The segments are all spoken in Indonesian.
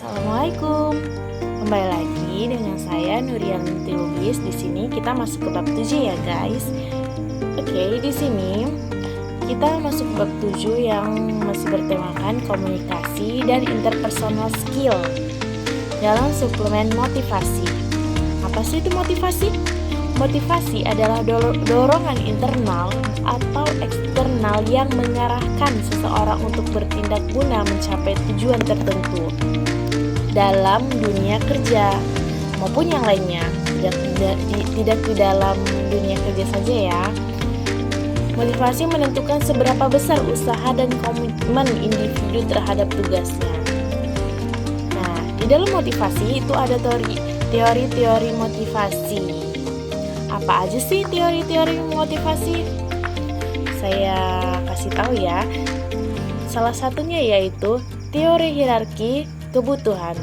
Assalamualaikum. Kembali lagi dengan saya Nurianti Lubis. Di sini kita masuk ke bab 7 ya, guys. Oke, di sini kita masuk ke bab 7 yang masih bertemakan komunikasi dan interpersonal skill dalam suplemen motivasi. Apa sih itu motivasi? Motivasi adalah dorongan internal atau eksternal yang mengarahkan seseorang untuk bertindak guna mencapai tujuan tertentu dalam dunia kerja maupun yang lainnya, tidak di dalam dunia kerja saja ya. Motivasi menentukan seberapa besar usaha dan komitmen individu terhadap tugasnya. Nah, di dalam motivasi itu ada teori-teori motivasi. Apa aja sih teori-teori motivasi? Saya kasih tahu ya. Salah satunya yaitu teori hierarki kebutuhan,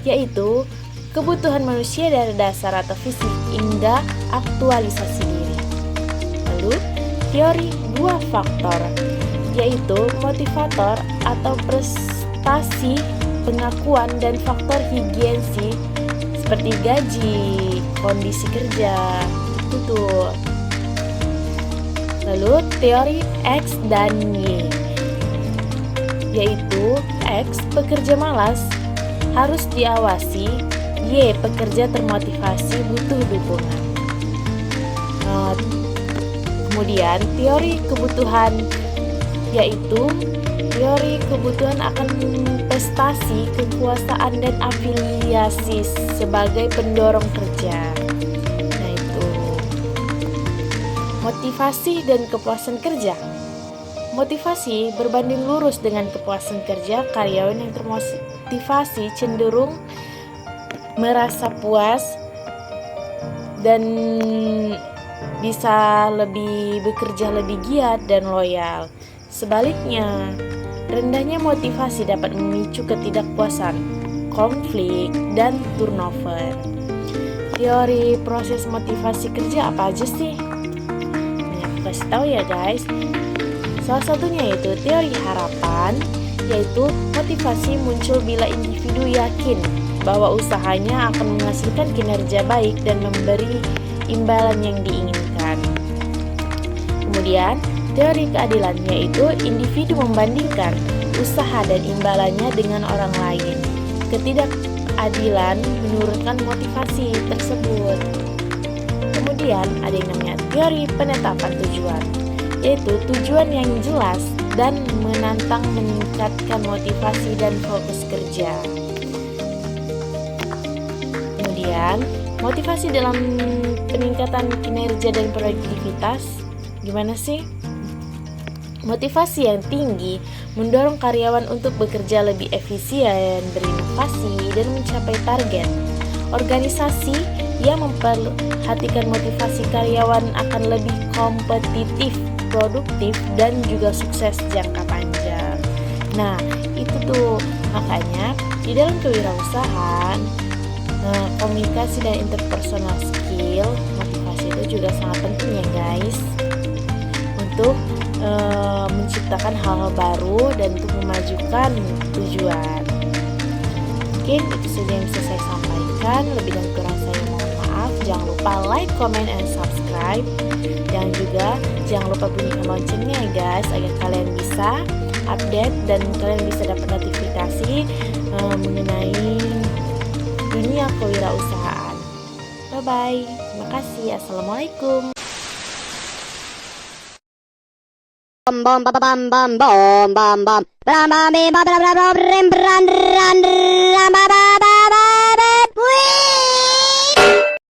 yaitu kebutuhan manusia dari dasar atau fisik hingga aktualisasi diri. Lalu, teori dua faktor, yaitu motivator atau prestasi, pengakuan, dan faktor higiensi seperti gaji, kondisi kerja, itu tuh. Lalu teori X dan Y, yaitu X pekerja malas harus diawasi, Y pekerja termotivasi butuh dukungan. Kemudian teori kebutuhan, yaitu teori kebutuhan akan prestasi, kekuasaan, dan afiliasi sebagai pendorong kerja. Nah itu. Motivasi dan kepuasan kerja. Motivasi berbanding lurus dengan kepuasan kerja. Karyawan yang termotivasi cenderung merasa puas dan bisa bekerja lebih giat dan loyal. Sebaliknya, rendahnya motivasi dapat memicu ketidakpuasan, konflik, dan turnover. Teori proses motivasi kerja apa aja sih? Ini aku kasih tahu ya guys. Salah satunya yaitu teori harapan, yaitu motivasi muncul bila individu yakin bahwa usahanya akan menghasilkan kinerja baik dan memberi imbalan yang diinginkan. Kemudian, teori keadilan, yaitu individu membandingkan usaha dan imbalannya dengan orang lain. Ketidakadilan menurunkan motivasi tersebut. Kemudian ada yang namanya teori penetapan tujuan, yaitu tujuan yang jelas dan menantang meningkatkan motivasi dan fokus kerja. Kemudian motivasi dalam peningkatan kinerja dan produktivitas. Gimana sih? Motivasi yang tinggi mendorong karyawan untuk bekerja lebih efisien, berinovasi, dan mencapai target. Organisasi yang memperhatikan motivasi karyawan akan lebih kompetitif, produktif, dan juga sukses jangka panjang. Nah, itu tuh makanya di dalam kewirausahaan, komunikasi dan interpersonal skill, motivasi itu juga sangat penting ya guys, untuk menciptakan hal-hal baru dan untuk memajukan tujuan. Mungkin itu saja yang bisa saya sampaikan. Lebih dan kurang saya mohon maaf. Jangan lupa like, comment, and subscribe. Dan juga jangan lupa bunyikan loncengnya ya guys, agar kalian bisa update dan kalian bisa dapat notifikasi mengenai dunia kewirausahaan. Bye bye. Terima kasih. Assalamualaikum. Bom bom bam bam bam bom bam bam bam bam bam bam bam bam bam bam bam bam bam bam bam bam bam.